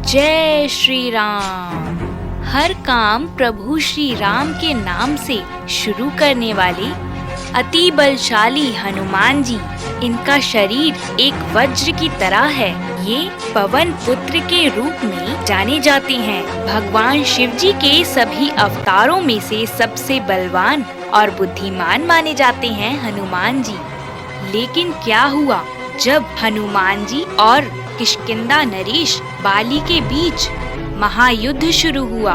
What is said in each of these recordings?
जय श्री राम। हर काम प्रभु श्री राम के नाम से शुरू करने वाले अति बलशाली हनुमान जी, इनका शरीर एक वज्र की तरह है। ये पवन पुत्र के रूप में जाने जाते हैं। भगवान शिव जी के सभी अवतारों में से सबसे बलवान और बुद्धिमान माने जाते हैं हनुमान जी। लेकिन क्या हुआ जब हनुमान जी और किष्किंधा नरेश बाली के बीच महायुद्ध शुरू हुआ।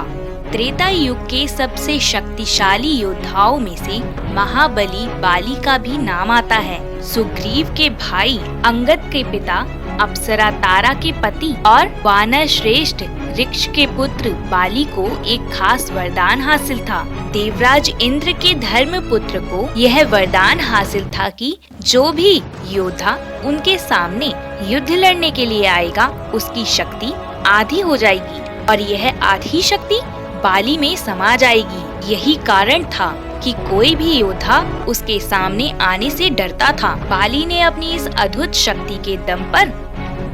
त्रेता युग के सबसे शक्तिशाली योद्धाओं में से महाबली बाली का भी नाम आता है। सुग्रीव के भाई अंगद के पिता, अप्सरा तारा के पति और वानर श्रेष्ठ ऋक्ष के पुत्र बाली को एक खास वरदान हासिल था। देवराज इंद्र के धर्म पुत्र को यह वरदान हासिल था कि जो भी योद्धा उनके सामने युद्ध लड़ने के लिए आएगा, उसकी शक्ति आधी हो जाएगी और यह आधी शक्ति बाली में समा जाएगी। यही कारण था कि कोई भी योद्धा उसके सामने आने से डरता था। बाली ने अपनी इस अद्भुत शक्ति के दम पर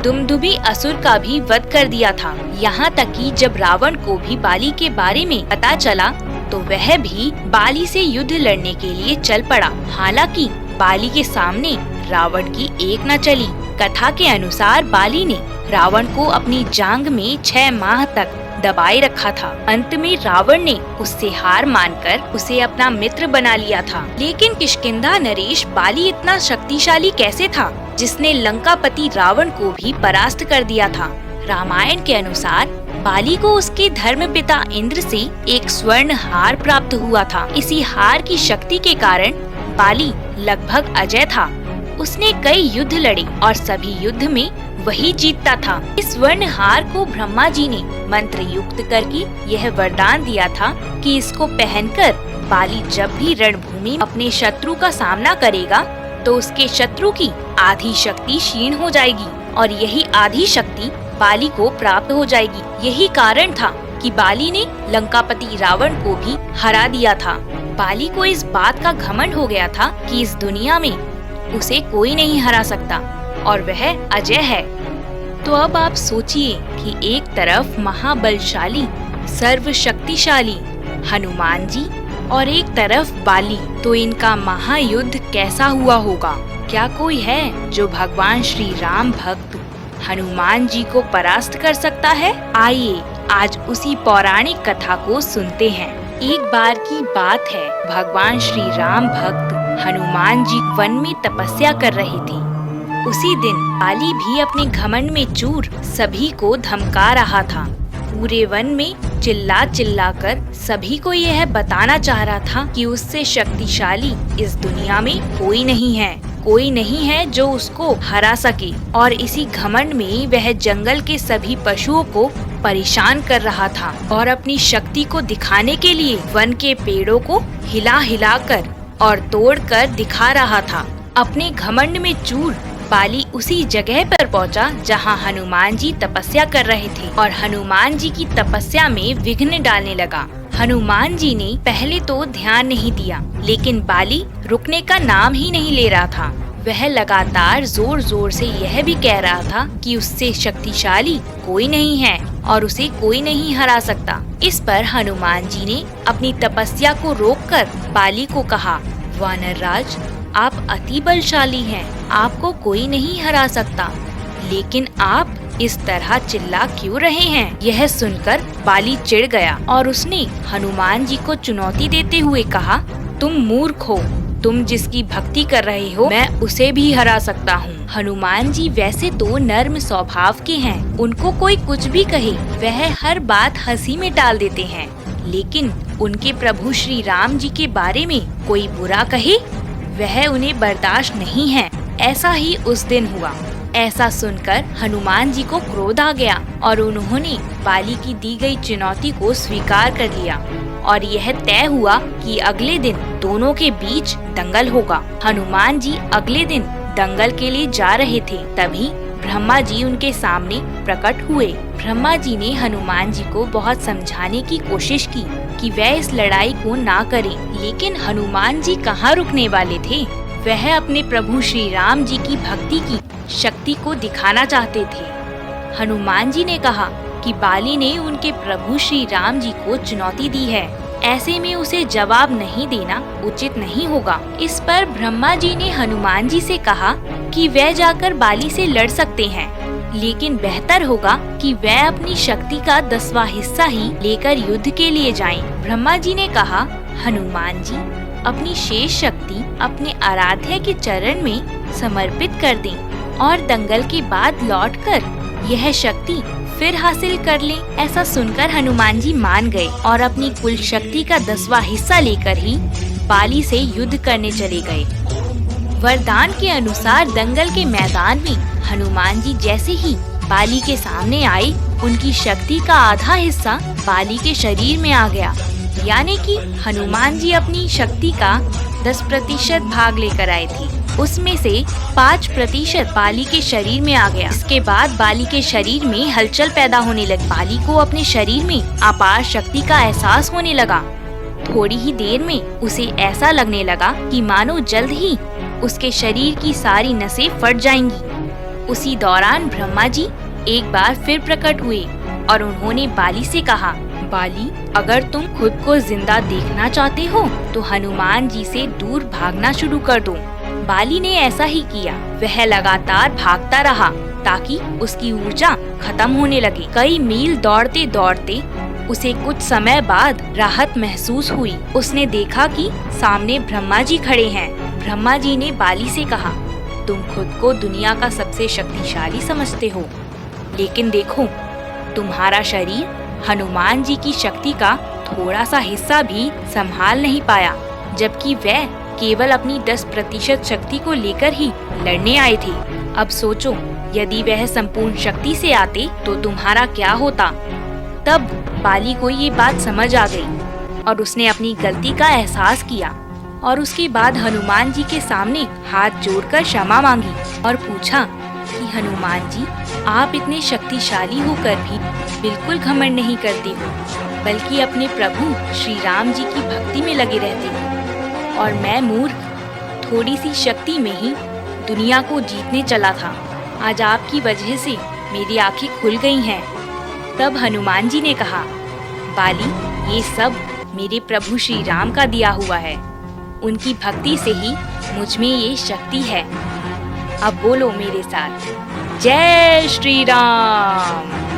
दुमदुभी असुर का भी वध कर दिया था। यहाँ तक कि जब रावण को भी बाली के बारे में पता चला तो वह भी बाली से युद्ध लड़ने के लिए चल पड़ा। हालांकि बाली के सामने रावण की एक न चली। कथा के अनुसार बाली ने रावण को अपनी जांघ में 6 माह तक दबाए रखा था। अंत में रावण ने उससे हार मानकर उसे अपना मित्र बना लिया था। लेकिन किष्किंधा नरेश बाली इतना शक्तिशाली कैसे था जिसने लंकापति रावण को भी परास्त कर दिया था। रामायण के अनुसार बाली को उसके धर्म पिता इंद्र से एक स्वर्ण हार प्राप्त हुआ था। इसी हार की शक्ति के कारण बाली लगभग अजय था। उसने कई युद्ध लड़े और सभी युद्ध में वही जीतता था। इस स्वर्ण हार को ब्रह्मा जी ने मंत्र युक्त करके यह वरदान दिया था कि इसको पहनकर बाली जब भी रणभूमि में अपने शत्रु का सामना करेगा तो उसके शत्रु की आधी शक्ति क्षीण हो जाएगी और यही आधी शक्ति बाली को प्राप्त हो जाएगी। यही कारण था कि बाली ने लंकापति रावण को भी हरा दिया था। बाली को इस बात का घमंड हो गया था कि इस दुनिया में उसे कोई नहीं हरा सकता और वह अजय है। तो अब आप सोचिए कि एक तरफ महाबलशाली सर्वशक्तिशाली हनुमान जी और एक तरफ बाली, तो इनका महायुद्ध कैसा हुआ होगा। क्या कोई है जो भगवान श्री राम भक्त हनुमान जी को परास्त कर सकता है? आइए आज उसी पौराणिक कथा को सुनते हैं। एक बार की बात है, भगवान श्री राम भक्त हनुमान जी वन में तपस्या कर रहे थे। उसी दिन बाली भी अपने घमंड में चूर सभी को धमका रहा था। पूरे वन में चिल्ला चिल्ला कर सभी को यह बताना चाह रहा था कि उससे शक्तिशाली इस दुनिया में कोई नहीं है, कोई नहीं है जो उसको हरा सके। और इसी घमंड में वह जंगल के सभी पशुओं को परेशान कर रहा था और अपनी शक्ति को दिखाने के लिए वन के पेड़ों को हिला हिला कर और तोड़ कर दिखा रहा था। अपने घमंड में चूर बाली उसी जगह पर पहुंचा जहां हनुमान जी तपस्या कर रहे थे और हनुमान जी की तपस्या में विघ्न डालने लगा। हनुमान जी ने पहले तो ध्यान नहीं दिया, लेकिन बाली रुकने का नाम ही नहीं ले रहा था। वह लगातार जोर जोर से यह भी कह रहा था कि उससे शक्तिशाली कोई नहीं है और उसे कोई नहीं हरा सकता। इस पर हनुमान जी ने अपनी तपस्या को रोककर बाली को कहा, वानर राज, आप अति बलशाली हैं, आपको कोई नहीं हरा सकता, लेकिन आप इस तरह चिल्ला क्यों रहे हैं? यह सुनकर बाली चिढ़ गया और उसने हनुमान जी को चुनौती देते हुए कहा, तुम मूर्ख हो, तुम जिसकी भक्ति कर रहे हो मैं उसे भी हरा सकता हूँ। हनुमान जी वैसे तो नर्म स्वभाव के हैं, उनको कोई कुछ भी कहे वह हर बात हंसी में टाल देते हैं, लेकिन उनके प्रभु श्री राम जी के बारे में कोई बुरा कहे वह उन्हें बर्दाश्त नहीं है। ऐसा ही उस दिन हुआ। ऐसा सुनकर हनुमान जी को क्रोध आ गया और उन्होंने बाली की दी गई चुनौती को स्वीकार कर लिया और यह तय हुआ कि अगले दिन दोनों के बीच दंगल होगा। हनुमान जी अगले दिन दंगल के लिए जा रहे थे, तभी ब्रह्मा जी उनके सामने प्रकट हुए। ब्रह्मा जी ने हनुमान जी को बहुत समझाने की कोशिश की कि वह इस लड़ाई को ना करें, लेकिन हनुमान जी कहाँ रुकने वाले थे। वह अपने प्रभु श्री राम जी की भक्ति की शक्ति को दिखाना चाहते थे। हनुमान जी ने कहा, कि बाली ने उनके प्रभु श्री राम जी को चुनौती दी है। ऐसे में उसे जवाब नहीं देना उचित नहीं होगा। इस पर ब्रह्मा जी ने हनुमान जी से कहा कि वह जाकर बाली से लड़ सकते हैं, लेकिन बेहतर होगा कि वह अपनी शक्ति का 10वां हिस्सा ही लेकर युद्ध के लिए जाएं। ब्रह्मा जी ने कहा, हनुमान जी अपनी शेष शक्ति अपने आराध्य के चरण में समर्पित कर दें और दंगल के बाद लौटकर यह शक्ति फिर हासिल कर लें। ऐसा सुनकर हनुमान जी मान गए और अपनी कुल शक्ति का 10वां हिस्सा लेकर ही बाली से युद्ध करने चले गए। वरदान के अनुसार दंगल के मैदान में हनुमान जी जैसे ही बाली के सामने आए, उनकी शक्ति का आधा हिस्सा बाली के शरीर में आ गया। यानी कि हनुमान जी अपनी शक्ति का 10% भाग लेकर आए थे, उसमें से 5% बाली के शरीर में आ गया। इसके बाद बाली के शरीर में हलचल पैदा होने लगी। बाली को अपने शरीर में अपार शक्ति का एहसास होने लगा। थोड़ी ही देर में उसे ऐसा लगने लगा कि मानो जल्द ही उसके शरीर की सारी नसें फट जाएंगी। उसी दौरान ब्रह्मा जी एक बार फिर प्रकट हुए और उन्होंने बाली से कहा, बाली, अगर तुम खुद को जिंदा देखना चाहते हो तो हनुमान जी से दूर भागना शुरू कर दो। बाली ने ऐसा ही किया। वह लगातार भागता रहा ताकि उसकी ऊर्जा खत्म होने लगे। कई मील दौड़ते दौड़ते उसे कुछ समय बाद राहत महसूस हुई। उसने देखा कि सामने ब्रह्मा जी खड़े हैं। ब्रह्मा जी ने बाली से कहा, तुम खुद को दुनिया का सबसे शक्तिशाली समझते हो, लेकिन देखो, तुम्हारा शरीर हनुमान जी की शक्ति का थोड़ा सा हिस्सा भी संभाल नहीं पाया, जबकि वह केवल अपनी 10% शक्ति को लेकर ही लड़ने आए थे। अब सोचो, यदि वह संपूर्ण शक्ति से आते तो तुम्हारा क्या होता। तब बाली को ये बात समझ आ गई और उसने अपनी गलती का एहसास किया और उसके बाद हनुमान जी के सामने हाथ जोड़कर क्षमा मांगी और पूछा कि हनुमान जी, आप इतने शक्तिशाली होकर भी बिल्कुल घमंड नहीं करते हो, बल्कि अपने प्रभु श्री राम जी की भक्ति में लगे रहते हो, और मैं मूर्ख थोड़ी सी शक्ति में ही दुनिया को जीतने चला था। आज आपकी वजह से मेरी आंखें खुल गई हैं। तब हनुमान जी ने कहा, बाली, ये सब मेरे प्रभु श्री राम का दिया हुआ है। उनकी भक्ति से ही मुझ में ये शक्ति है। अब बोलो मेरे साथ, जय श्री राम।